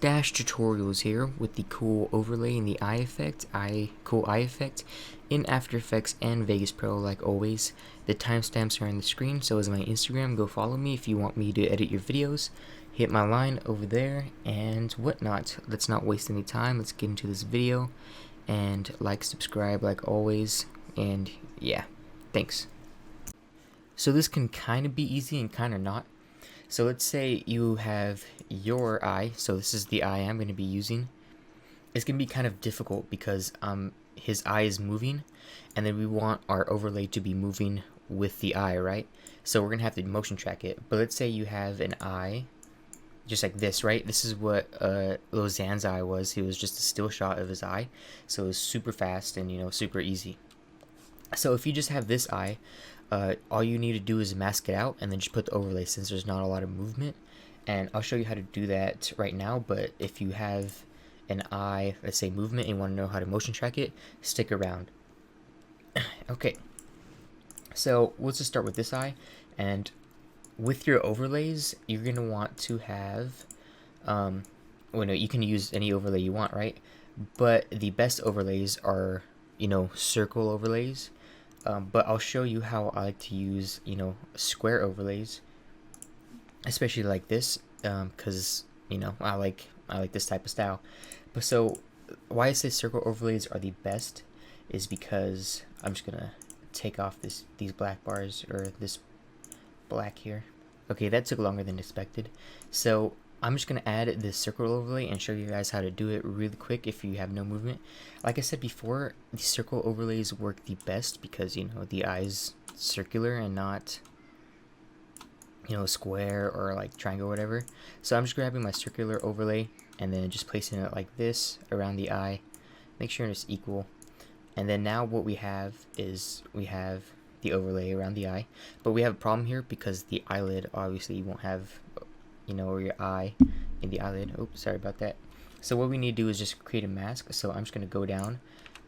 Stache tutorials here with the cool overlay and the cool eye effect in After Effects and Vegas Pro like always. The timestamps are on the screen, so is my Instagram. Go follow me if you want me to edit your videos. Hit my line over there and whatnot. Let's not waste any time. Let's get into this video and like, subscribe like always, and yeah, thanks. So this can kind of be easy and kind of not. So let's say you have your eye, so this is the eye I'm going to be using. It's going to be kind of difficult because his eye is moving, and then we want our overlay to be moving with the eye, right? So we're going to have to motion track it. But let's say you have an eye, just like this, right? This is what Lozanne's eye was. It was just a still shot of his eye, so it was super fast and, you know, super easy. So if you just have this eye, all you need to do is mask it out and then just put the overlay since there's not a lot of movement. And I'll show you how to do that right now, but if you have an eye, let's say movement, and you want to know how to motion track it, stick around. Okay, so let's just start with this eye, and with your overlays, you're going to want to have, well, no, you can use any overlay you want, right? But the best overlays are, you know, circle overlays. But I'll show you how I like to use, you know, square overlays, especially like this, because, you know, I like this type of style. But so why I say circle overlays are the best is because I'm just gonna take off these black bars, or this black here. Okay, that took longer than expected. So I'm just going to add this circle overlay and show you guys how to do it really quick if you have no movement. Like I said before, the circle overlays work the best because, you know, the eye's circular and not, you know, square or like triangle or whatever. So I'm just grabbing my circular overlay and then just placing it like this around the eye. Make sure it's equal. And then now what we have is we have the overlay around the eye. But we have a problem here because the eyelid, obviously you won't have, you know, or your eye in the eyelid. Oops, sorry about that. So what we need to do is just create a mask. So I'm just going to go down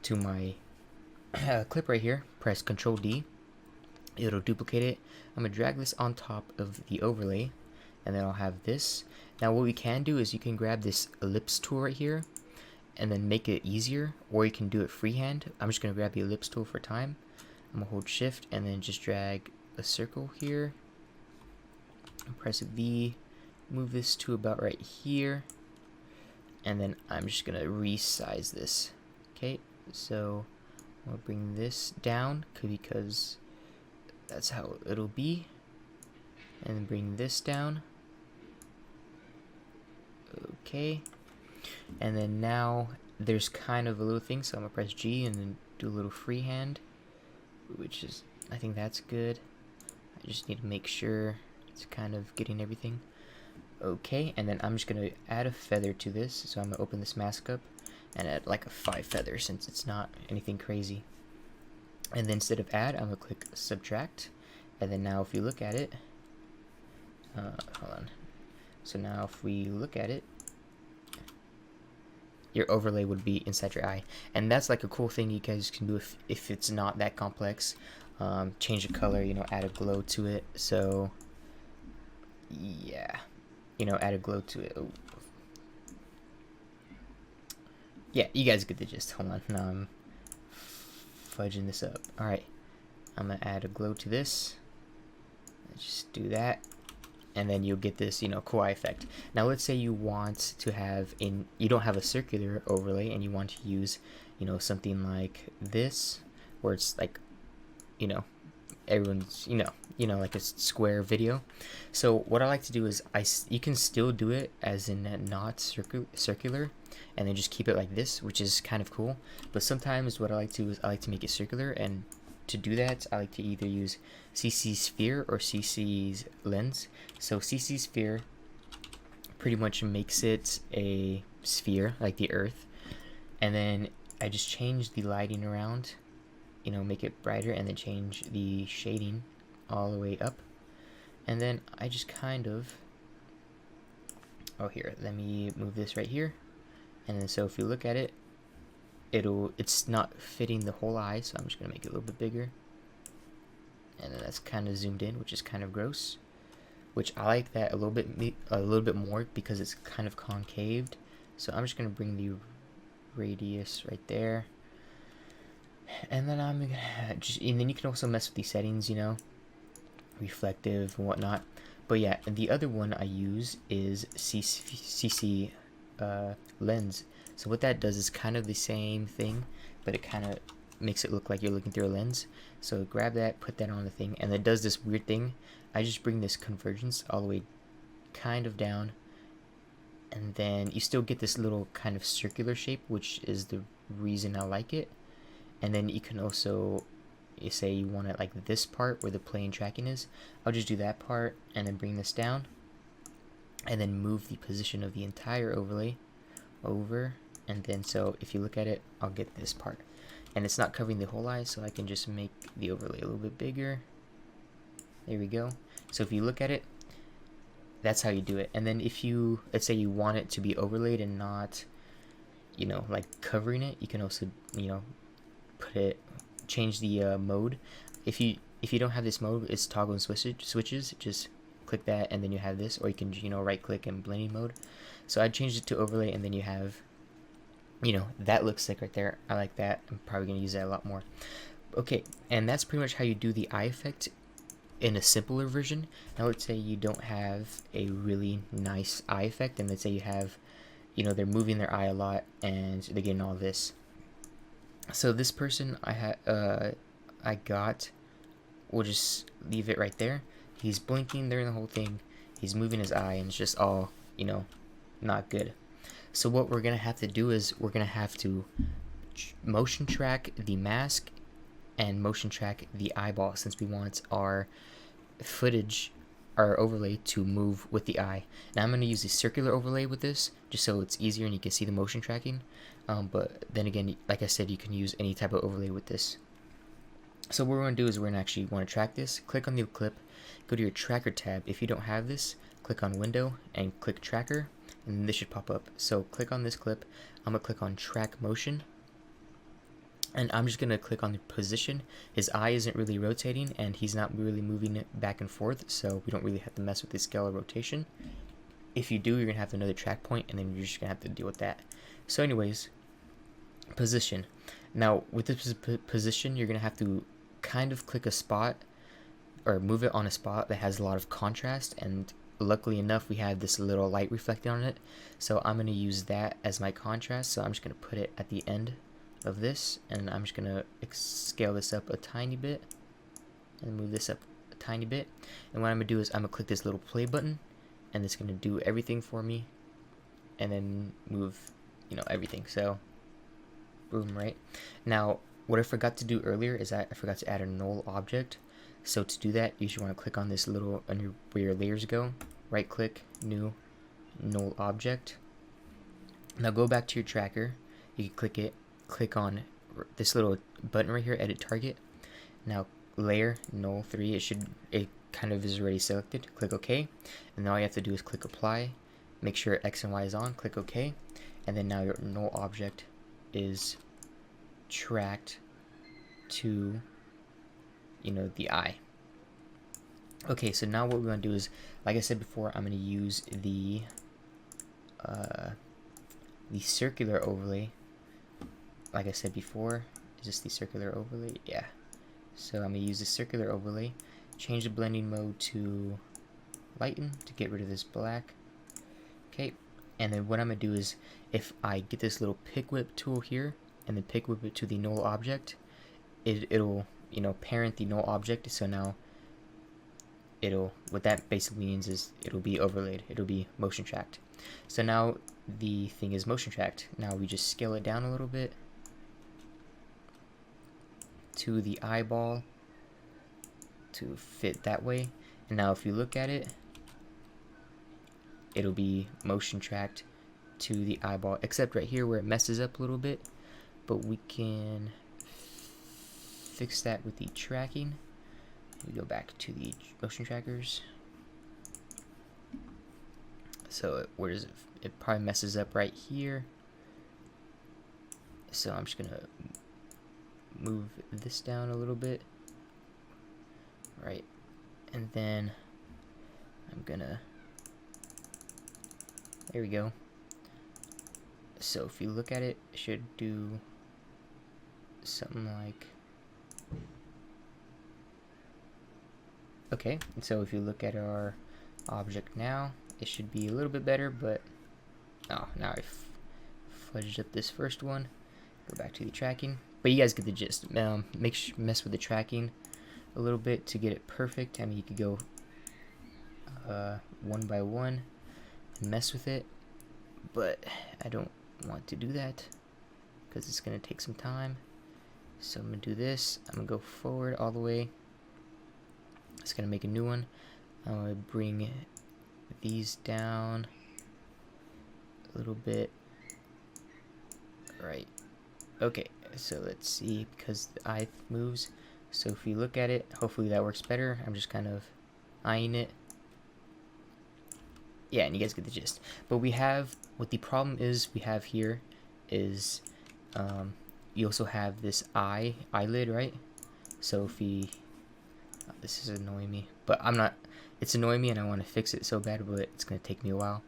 to my clip right here, press Control D. It'll duplicate it. I'm going to drag this on top of the overlay, and then I'll have this. Now what we can do is you can grab this ellipse tool right here and then make it easier, or you can do it freehand. I'm just going to grab the ellipse tool for time. I'm going to hold shift and then just drag a circle here. Press V. Move this to about right here, and then I'm just gonna resize this. Okay, so I'll bring this down because that's how it'll be, and then bring this down. Okay, and then now there's kind of a little thing, so I'm gonna press G and then do a little freehand, which is, I think that's good. I just need to make sure it's kind of getting everything. Okay, and then I'm just going to add a feather to this, so I'm going to open this mask up and add like a 5 feather since it's not anything crazy. And then instead of add, I'm going to click subtract, and then now if you look at it, hold on, so now if we look at it, your overlay would be inside your eye, and that's like a cool thing you guys can do if it's not that complex. Change the color, you know, add a glow to it, so yeah. You know, add a glow to it. Oh. Yeah, you guys get the gist. Hold on, now I'm fudging this up. Alright, I'm gonna add a glow to this. Let's just do that, and then you'll get this, you know, cool eye effect. Now let's say you want to have you don't have a circular overlay and you want to use, you know, something like this, where it's like, you know, everyone's, you know, like a square video. So what I like to do is you can still do it as in not circular, and then just keep it like this, which is kind of cool. But sometimes what I like to do is I like to make it circular, and to do that I like to either use CC sphere or CC's lens. So CC sphere pretty much makes it a sphere like the earth, and then I just change the lighting around, you know, make it brighter, and then change the shading all the way up, and then I just kind of, oh, here, let me move this right here, and then so if you look at it, it's not fitting the whole eye, so I'm just gonna make it a little bit bigger, and then that's kind of zoomed in, which is kind of gross, which I like that a little bit more because it's kind of concaved, So I'm just gonna bring the radius right there, and then I'm gonna and then you can also mess with these settings, you know, reflective and whatnot. But yeah, and the other one I use is CC lens. So what that does is kind of the same thing, but it kind of makes it look like you're looking through a lens. So grab that, put that on the thing, and it does this weird thing. I just bring this convergence all the way kind of down, and then you still get this little kind of circular shape, which is the reason I like it. And then you can also, you say you want it like this part where the plane tracking is, I'll just do that part and then bring this down and then move the position of the entire overlay over. And then so if you look at it, I'll get this part, and it's not covering the whole eye, so I can just make the overlay a little bit bigger. There we go. So if you look at it, that's how you do it. And then if you, let's say you want it to be overlaid and not, you know, like covering it, you can also, you know, put it, change the mode. If you don't have this mode, it's toggle and switches. Just click that, and then you have this, or you can, you know, right click and blending mode. So I changed it to overlay, and then you have, you know, that looks sick right there. I like that. I'm probably gonna use that a lot more. Okay, and that's pretty much how you do the eye effect in a simpler version. Now let's say you don't have a really nice eye effect, and let's say you have, you know, they're moving their eye a lot and they're getting all this. So this person I got, we'll just leave it right there. He's blinking during the whole thing, he's moving his eye, and it's just all, you know, not good. So what we're gonna have to do is we're gonna have to motion track the mask and motion track the eyeball, since we want our footage, our overlay, to move with the eye. Now I'm going to use the circular overlay with this, just so it's easier and you can see the motion tracking. But then again, like I said, you can use any type of overlay with this. So what we're going to do is we're going to actually want to track this. Click on the clip, go to your tracker tab. If you don't have this, click on window and click tracker, and this should pop up. So click on this clip. I'm going to click on track motion, and I'm just going to click on the position. His eye isn't really rotating, and he's not really moving it back and forth, so we don't really have to mess with the scale of rotation. If you do, you're going to have another track point, and then you're just going to have to deal with that. So anyways, position. Now, with this position, you're going to have to kind of click a spot, or move it on a spot that has a lot of contrast, and luckily enough, we have this little light reflecting on it. So I'm going to use that as my contrast, so I'm just going to put it at the end of this, and I'm just gonna scale this up a tiny bit and move this up a tiny bit. And what I'm gonna do is I'm gonna click this little play button, and it's gonna do everything for me, and then move, you know, everything. So boom. Right now, what I forgot to do earlier is I forgot to add a null object. So to do that, you should want to click on this little, where your layers go, right click, new, null object. Now go back to your tracker, you can click it, click on this little button right here, edit target. Now layer null 3, it kind of is already selected. Click OK, and now all you have to do is click apply, make sure X and Y is on, click OK, and then now your null object is tracked to, you know, the eye. Okay, so now what we're going to do is, like I said before, I'm going to use the circular overlay. Like I said before, is this the circular overlay? Yeah. So I'm going to use the circular overlay, change the blending mode to lighten to get rid of this black. Okay, and then what I'm going to do is, if I get this little pick whip tool here, and then pick whip it to the null object, it'll, you know, parent the null object. So now what that basically means is it'll be overlaid, it'll be motion tracked. So now the thing is motion tracked. Now we just scale it down a little bit to the eyeball to fit that way. And now if you look at it, it'll be motion tracked to the eyeball, except right here where it messes up a little bit, but we can fix that with the tracking. We go back to the motion trackers. So where does it probably messes up right here. So I'm just gonna move this down a little bit, right, and then I'm gonna, there we go, So if you look at it, it should do something like, okay, so if you look at our object now, it should be a little bit better, but oh, now I fudged up this first one. Go back to the tracking, but you guys get the gist. Mess with the tracking a little bit to get it perfect. I mean, you could go one by one and mess with it, but I don't want to do that because it's gonna take some time. So I'm gonna do this. I'm gonna go forward all the way. It's gonna make a new one. I'm gonna bring these down a little bit. Right. Okay, so let's see, because the eye moves. So if you look at it, hopefully that works better. I'm just kind of eyeing it. Yeah, and you guys get the gist. But we have, what the problem is we have here is, you also have this eyelid, right? So if we, oh, this is annoying me, but it's annoying me and I want to fix it so bad, but it's going to take me a while.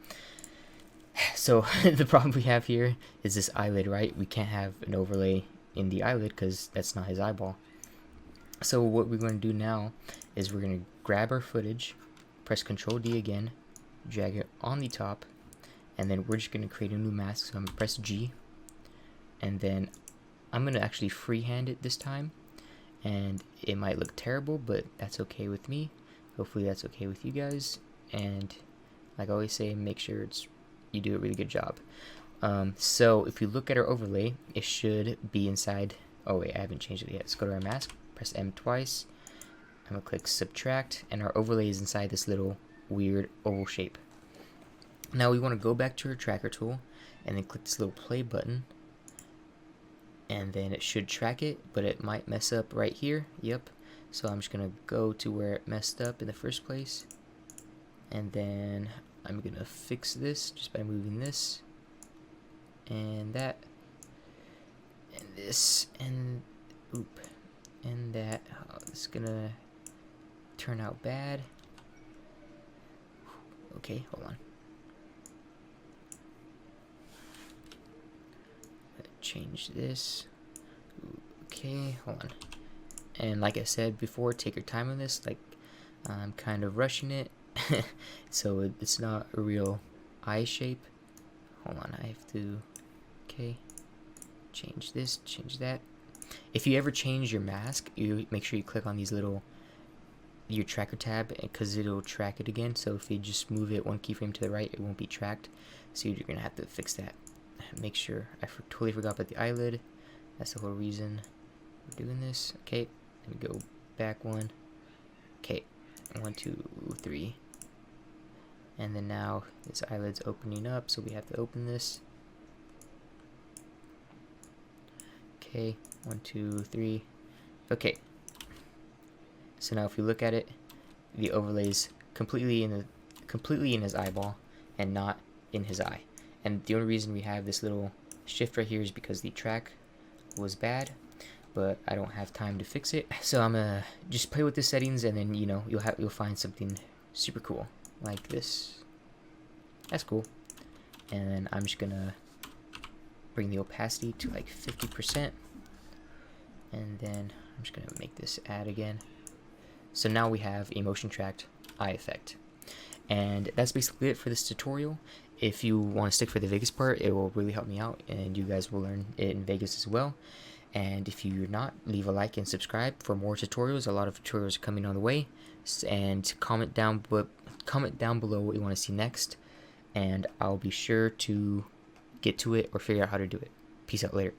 So the problem we have here is this eyelid, right? We can't have an overlay in the eyelid because that's not his eyeball. So what we're going to do now is we're going to grab our footage, press Control D again, drag it on the top, and then we're just going to create a new mask. So I'm going to press G, and then I'm going to actually freehand it this time, and it might look terrible, but that's okay with me. Hopefully that's okay with you guys, and like I always say, make sure you do a really good job. So if you look at our overlay, it should be inside. Oh wait, I haven't changed it yet. Let's go to our mask, press M twice. I'm gonna click subtract, and our overlay is inside this little weird oval shape. Now we want to go back to our tracker tool and then click this little play button, and then it should track it, but it might mess up right here. Yep. So I'm just gonna go to where it messed up in the first place, and then I'm gonna fix this just by moving this and that and this and oop and that. Oh, it's gonna turn out bad. Okay, hold on. Change this. Okay, hold on. And like I said before, take your time on this. Like, I'm kind of rushing it. So it's not a real eye shape. Hold on, I have to, okay, change this, change that. If you ever change your mask, you make sure you click on these little, your tracker tab, because it'll track it again. So if you just move it one keyframe to the right, it won't be tracked. So you're gonna have to fix that. Make sure, totally forgot about the eyelid. That's the whole reason we're doing this. Okay, let me go back one. Okay, 1, 2, 3. And then now this eyelid's opening up, so we have to open this. Okay, 1, 2, 3. Okay. So now if you look at it, the overlay's completely in his eyeball and not in his eye. And the only reason we have this little shift right here is because the track was bad, but I don't have time to fix it. So I'm gonna just play with the settings, and then you'll find something super cool like this. That's cool. And then I'm just gonna bring the opacity to like 50%, and then I'm just gonna make this add again. So now we have a motion tracked eye effect. And that's basically it for this tutorial. If you want to stick for the Vegas part, it will really help me out, and you guys will learn it in Vegas as well. And if you're not, leave a like and subscribe for more tutorials. A lot of tutorials are coming on the way. And comment down below what you want to see next, and I'll be sure to get to it or figure out how to do it. Peace out later.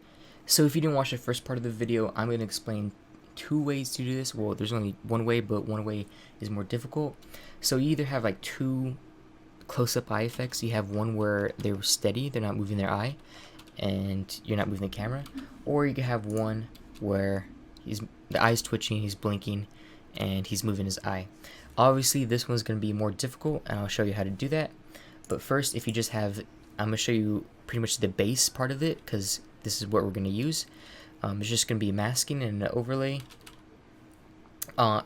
So if you didn't watch the first part of the video, I'm going to explain 2 ways to do this. Well, there's only one way, but one way is more difficult. So you either have like 2 close-up eye effects. You have one where they're steady, they're not moving their eye, and you're not moving the camera. Or you can have one where the eye's twitching, he's blinking, and he's moving his eye. Obviously, this one's going to be more difficult, and I'll show you how to do that. But first, if you just have, I'm going to show you pretty much the base part of it, because this is what we're going to use. It's just going to be masking and an overlay.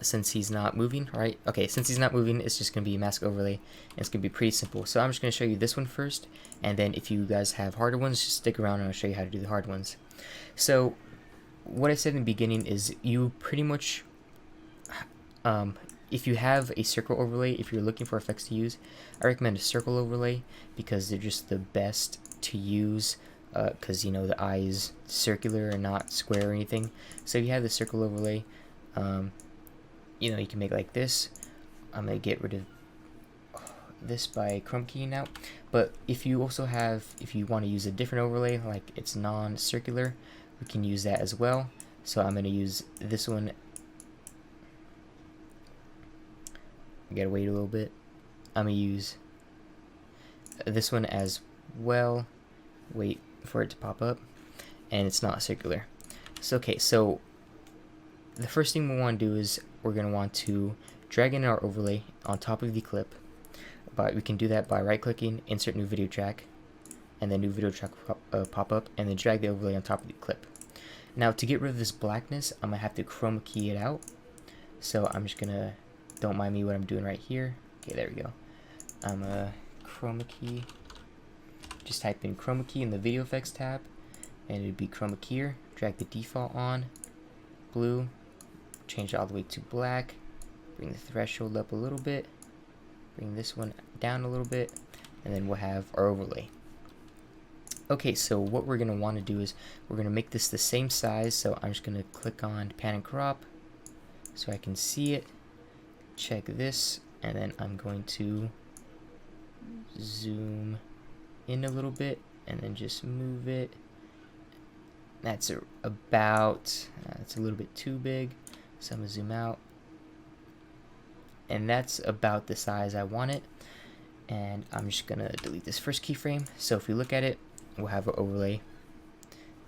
since he's not moving, right? Okay, since he's not moving, it's just going to be a mask overlay, and it's going to be pretty simple. So I'm just going to show you this one first, and then if you guys have harder ones, just stick around and I'll show you how to do the hard ones. So what I said in the beginning is you pretty much, if you have a circle overlay, if you're looking for effects to use, I recommend a circle overlay because they're just the best to use, because you know the eye is circular and not square or anything. So if you have the circle overlay, you know, you can make like this. I'm gonna get rid of this by Chroma Keying out. But if you also have, if you want to use a different overlay, like it's non-circular, we can use that as well. So I'm gonna use this one. I gotta wait a little bit. I'm gonna use this one as well. Wait for it to pop up, and it's not circular. So okay, so the first thing we want to do is we're going to want to drag in our overlay on top of the clip. But we can do that by right clicking, insert new video track, and then new video track pop up, and then drag the overlay on top of the clip. Now to get rid of this blackness, I'm going to have to Chroma Key it out. So I'm just going to, don't mind me what I'm doing right here. Okay, there we go. I'm going to Chroma Key, just type in Chroma Key in the video effects tab, and it'd be Chroma Keyer, drag the default on, blue, change it all the way to black, bring the threshold up a little bit, bring this one down a little bit, and then we'll have our overlay. Okay, so what we're going to want to do is we're going to make this the same size, so I'm just going to click on pan and crop so I can see it, check this, and then I'm going to zoom in a little bit and then just move it. That's about, it's a little bit too big, so I'm going to zoom out. And that's about the size I want it. And I'm just going to delete this first keyframe. So if we look at it, we'll have an overlay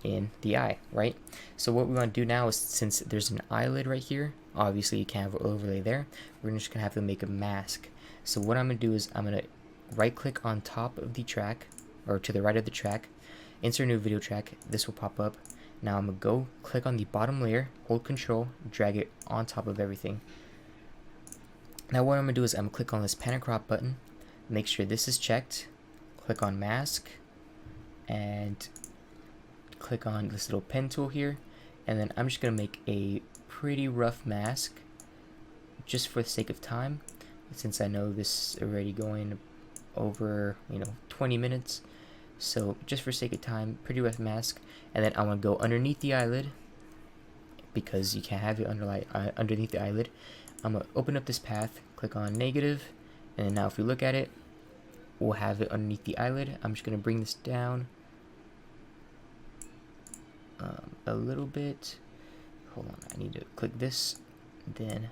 in the eye, right? So what we want to do now is, since there's an eyelid right here, obviously you can't have an overlay there, we're just going to have to make a mask. So what I'm going to do is I'm going to right click on top of the track, or to the right of the track, insert new video track. This will pop up. Now I'm going to go click on the bottom layer, hold control, drag it on top of everything. Now what I'm going to do is I'm going to click on this pan and crop button, make sure this is checked, click on mask, and click on this little pen tool here, and then I'm just going to make a pretty rough mask just for the sake of time, since I know this is already going over 20 minutes. So just for sake of time, pretty rough mask, and then I'm going to go underneath the eyelid, because you can't have it underneath the eyelid. I'm going to open up this path, click on negative, and then now if we look at it, we'll have it underneath the eyelid. I'm just going to bring this down a little bit. Hold on, I need to click this, then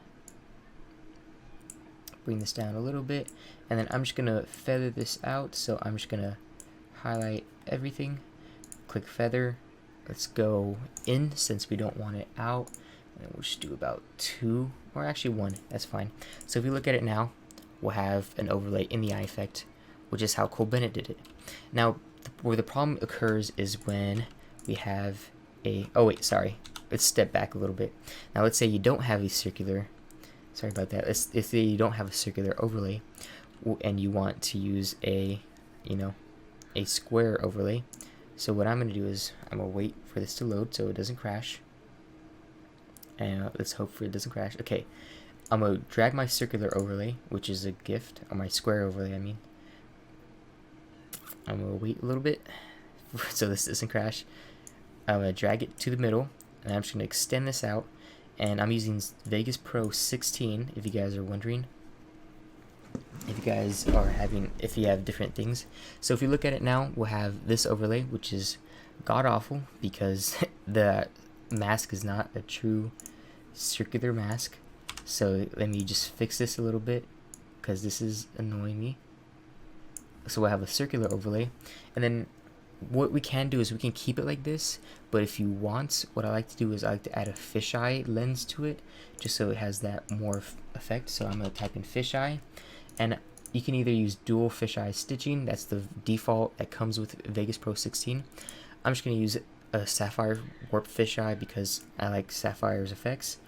bring this down a little bit, and then I'm just going to feather this out. So I'm just going to highlight everything, click feather, let's go in since we don't want it out, and we'll just do about 2, or actually 1, that's fine. So if we look at it now, we'll have an overlay in the eye effect, which is how Bennett did it. Now where the problem occurs is when we have a, oh wait, sorry, let's step back a little bit. Now let's say you don't have a circular, sorry about that, let's say you don't have a circular overlay and you want to use a a square overlay. So what I'm going to do is I'm going to wait for this to load so it doesn't crash, and let's hope for it doesn't crash. Okay, I'm going to drag my circular overlay, which is a gift, or my square overlay I mean. I'm going to wait a little bit so this doesn't crash. I'm going to drag it to the middle, and I'm just going to extend this out, and I'm using Vegas Pro 16 if you guys are wondering, if you have different things. So if you look at it now, we'll have this overlay, which is god awful because the mask is not a true circular mask. So let me just fix this a little bit because this is annoying me. So we'll have a circular overlay, and then what we can do is we can keep it like this, but if you want, what I like to do is I like to add a fisheye lens to it, just so it has that more effect. So I'm going to type in fisheye, and you can either use dual fisheye stitching, that's the default that comes with Vegas Pro 16. I'm just going to use a Sapphire warp fisheye because I like Sapphire's effects.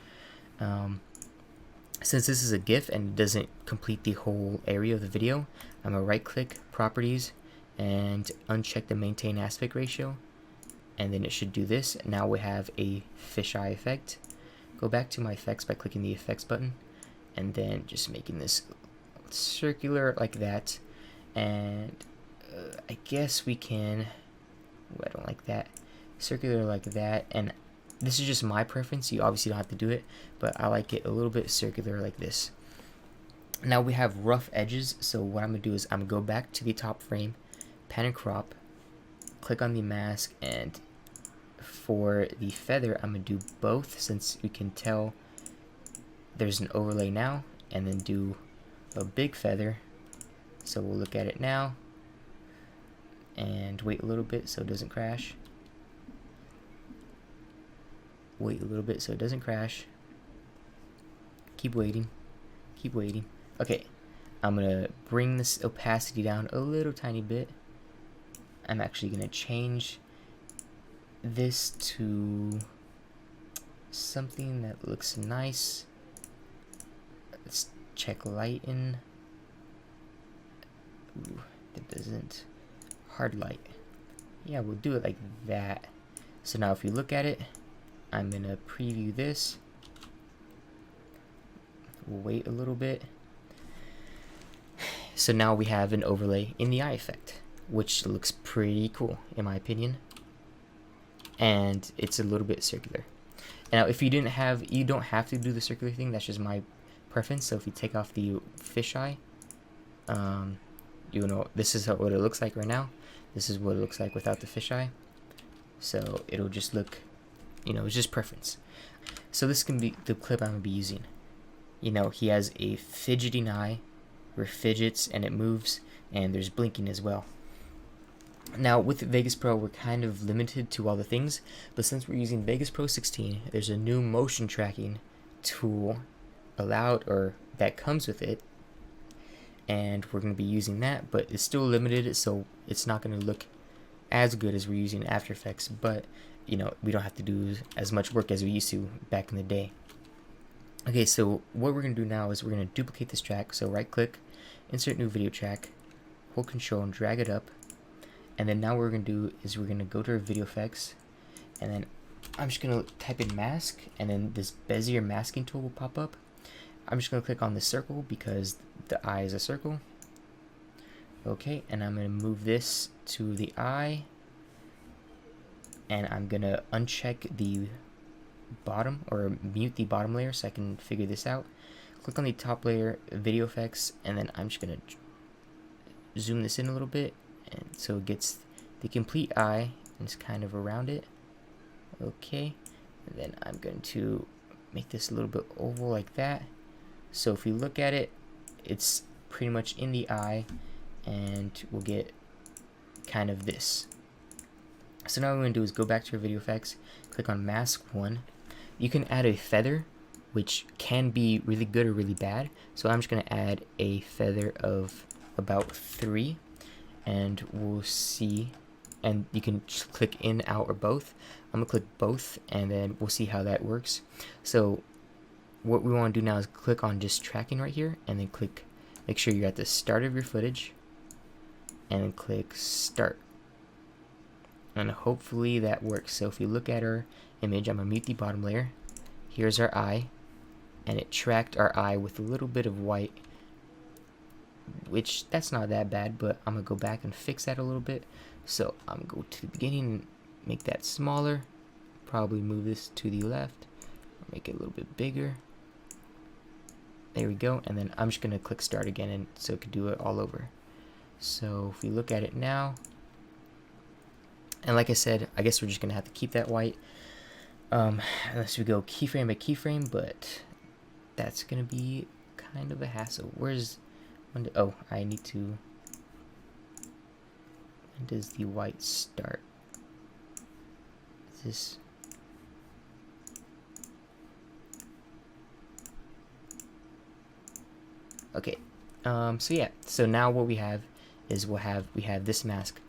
Since this is a GIF and it doesn't complete the whole area of the video, I'm going to right click Properties and uncheck the Maintain Aspect Ratio, and then it should do this. Now we have a fisheye effect. Go back to my effects by clicking the effects button, and then just making this circular like that. And I guess we can, I don't like that, circular like that. And this is just my preference, you obviously don't have to do it, but I like it a little bit circular like this. Now we have rough edges, so what I'm going to do is I'm going to go back to the top frame, pan and crop, click on the mask, and for the feather I'm going to do both, since we can tell there's an overlay now, and then do a big feather. So we'll look at it now, and wait a little bit so it doesn't crash. Wait a little bit so it doesn't crash. Keep waiting. Keep waiting. Okay, I'm gonna bring this opacity down a little tiny bit. I'm actually gonna change this to something that looks nice. Let's check lighten. Ooh, that doesn't. Hard light. Yeah, we'll do it like that. So now if you look at it, I'm gonna preview this. We'll wait a little bit. So now we have an overlay in the eye effect, which looks pretty cool in my opinion. And it's a little bit circular. Now if you didn't have, you don't have to do the circular thing, that's just my preference. So if you take off the fisheye, you know, this is what it looks like right now. This is what it looks like without the fisheye. So it'll just look, you know, it's just preference. So this can be the clip I'm going to be using. You know, he has a fidgeting eye where it fidgets and it moves, and there's blinking as well. Now with Vegas Pro we're kind of limited to all the things, but since we're using Vegas Pro 16, there's a new motion tracking tool allowed, or that comes with it, and we're going to be using that, but it's still limited, so it's not going to look as good as we're using After Effects, but you know, we don't have to do as much work as we used to back in the day. Okay, so what we're going to do now is we're going to duplicate this track. So right click, insert new video track, hold control and drag it up. And then now what we're going to do is we're going to go to our video effects, and then I'm just going to type in mask, and then this Bezier masking tool will pop up. I'm just going to click on the circle because the eye is a circle. Okay, and I'm going to move this to the eye, and I'm going to uncheck the bottom, or mute the bottom layer so I can figure this out. Click on the top layer, video effects, and then I'm just going to zoom this in a little bit, and so it gets the complete eye and it's kind of around it. Okay, and then I'm going to make this a little bit oval like that. So if you look at it, it's pretty much in the eye, and we'll get kind of this. So now what we're going to do is go back to your video effects, click on mask 1. You can add a feather, which can be really good or really bad. So I'm just going to add a feather of about 3, and we'll see. And you can click in, out, or both. I'm going to click both, and then we'll see how that works. So what we want to do now is click on just tracking right here, and then click, make sure you're at the start of your footage, and then click start. And hopefully that works. So if you look at our image, I'm going to mute the bottom layer. Here's our eye, and it tracked our eye with a little bit of white, which that's not that bad, but I'm going to go back and fix that a little bit. So I'm going to go to the beginning and make that smaller, probably move this to the left, make it a little bit bigger. There we go, and then I'm just going to click start again, and so it could do it all over. So if we look at it now, and like I said, I guess we're just going to have to keep that white, unless we go keyframe by keyframe, but that's going to be kind of a hassle. Where's, oh, I need to, when does the white start? Is this, okay, so yeah, so now what we have is we have this mask.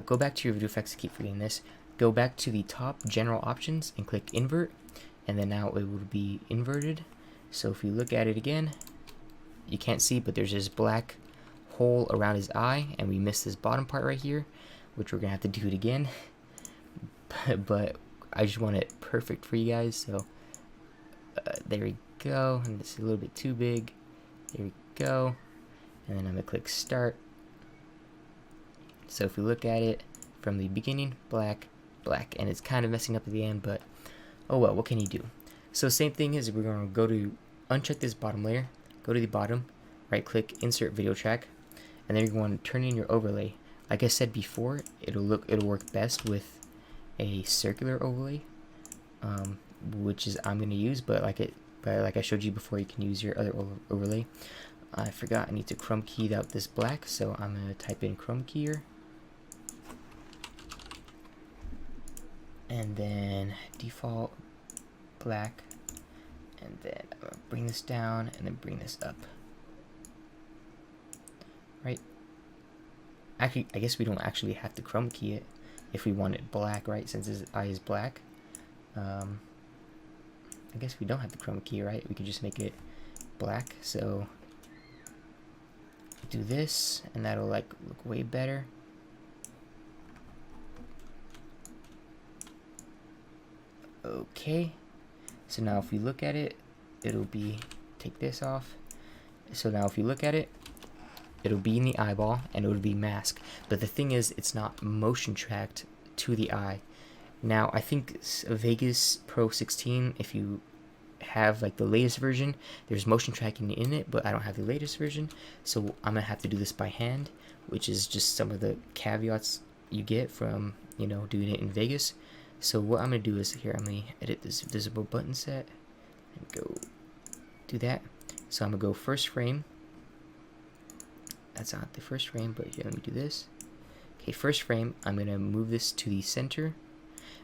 Go back to your video effects, keep forgetting this. Go back to the top general options and click invert, and then now it will be inverted. So if you look at it again, you can't see, but there's this black hole around his eye, and we missed this bottom part right here, which we're gonna have to do it again. But I just want it perfect for you guys, so there we go. And this is a little bit too big. There we go. And then I'm gonna click start. So if we look at it from the beginning, black, black, and it's kind of messing up at the end, but oh well, what can you do? So same thing is, we're gonna go to uncheck this bottom layer, go to the bottom, right click, insert video track, and then you're going to turn in your overlay. Like I said before, it'll work best with a circular overlay, which is I'm gonna use, but like I showed you before, you can use your other overlay. I forgot I need to Chroma Key out this black, so I'm gonna type in Chroma Key here, and then default black, and then I'm gonna bring this down and then bring this up. Right. Actually, I guess we don't actually have to Chroma Key it if we want it black, right? Since his eye is black. I guess we don't have to Chroma Key, right? We could just make it black. So do this, and that'll like look way better. Okay. So now if we look at it, it'll be, take this off. So now if you look at it, it'll be in the eyeball and it'll be masked. But the thing is, it's not motion tracked to the eye. Now I think Vegas Pro 16, if you have like the latest version, there's motion tracking in it, but I don't have the latest version, so I'm gonna have to do this by hand, which is just some of the caveats you get from, you know, doing it in Vegas. So what I'm gonna do is, here, I'm gonna edit this visible button set and go do that. So I'm gonna go first frame. That's not the first frame, but here, let me do this. Okay, first frame, I'm gonna move this to the center.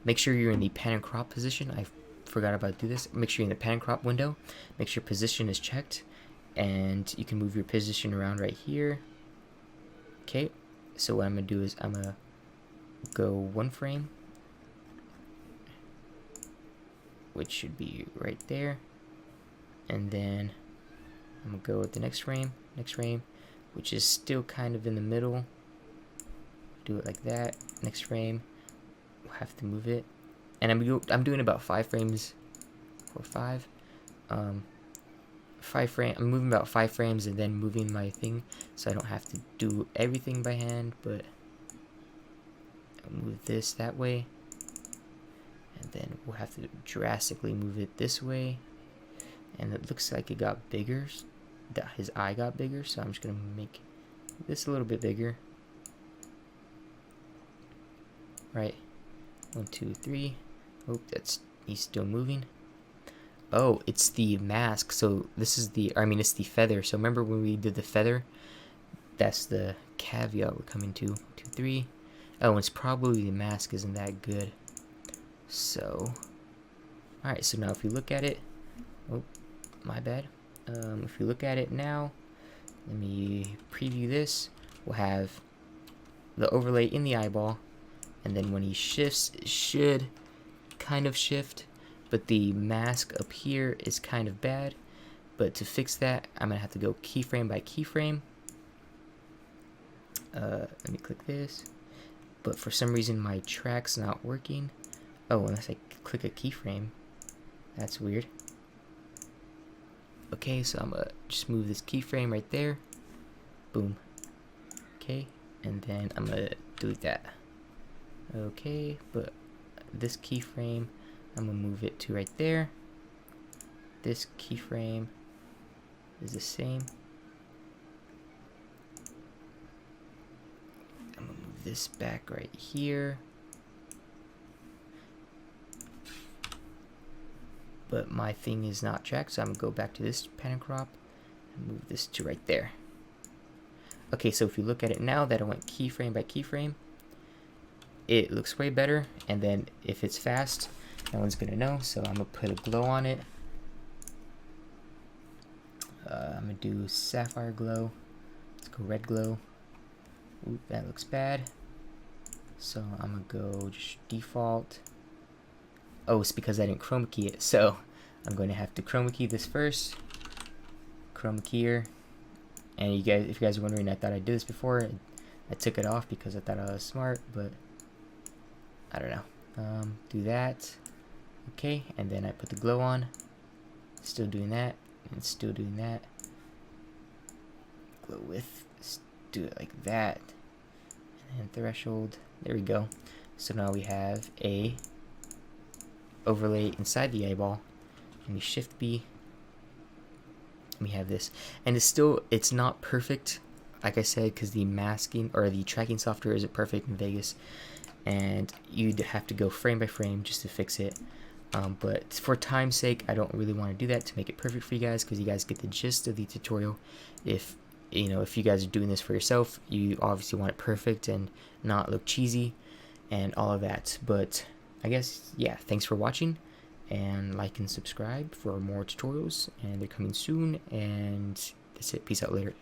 Make sure you're in the pan and crop position. I forgot about to do this. Make sure you're in the pan and crop window. Make sure position is checked, and you can move your position around right here. Okay, so what I'm gonna do is I'm gonna go one frame, which should be right there, and then I'm gonna go with the next frame, which is still kind of in the middle. Do it like that. Next frame, we'll have to move it, and I'm doing about 5 frames, or 5. 5 frame. I'm moving about 5 frames and then moving my thing, so I don't have to do everything by hand. But I'll move this that way, and then we'll have to drastically move it this way. And it looks like it got bigger. That his eye got bigger, so I'm just gonna make this a little bit bigger. Right, 1, 2, 3. Oh, he's still moving. Oh, it's the mask. So this is it's the feather. So remember when we did the feather? That's the caveat we're coming to. 2, 3. Oh, it's probably the mask isn't that good. So, all right. So now if you look at it, oh, my bad. If you look at it now, let me preview this. We'll have the overlay in the eyeball, and then when he shifts, it should kind of shift, but the mask up here is kind of bad. But to fix that, I'm gonna have to go keyframe by keyframe. Let me click this, but for some reason my track's not working. Oh, unless I click a keyframe. That's weird. Okay, so I'm gonna just move this keyframe right there. Boom. Okay, and then I'm gonna delete that. Okay, but this keyframe, I'm gonna move it to right there. This keyframe is the same. I'm gonna move this back right here. But my thing is not tracked, so I'm gonna go back to this pan and crop and move this to right there. Okay, so if you look at it now that I went keyframe by keyframe, it looks way better. And then if it's fast, no one's gonna know, so I'm gonna put a glow on it. I'm gonna do Sapphire Glow. Let's go red glow. Oop, that looks bad. So I'm gonna go just default. Oh, it's because I didn't Chroma Key it. So I'm going to have to chroma key this first. Chroma keyer. And you guys, if you guys are wondering, I thought I did this before. I took it off because I thought I was smart, but I don't know. Do that. Okay, and then I put the glow on. Still doing that, and still doing that. Glow width. Let's do it like that. And then threshold. There we go. So now we have a overlay inside the eyeball. Let me shift B. We have this, and it's not perfect, like I said, because the masking or the tracking software isn't perfect in Vegas, and you'd have to go frame by frame just to fix it. But for time's sake, I don't really want to do that to make it perfect for you guys, because you guys get the gist of the tutorial. If you guys are doing this for yourself, you obviously want it perfect and not look cheesy and all of that. But I guess, yeah, thanks for watching, and like and subscribe for more tutorials, and they're coming soon. And that's it. Peace out later.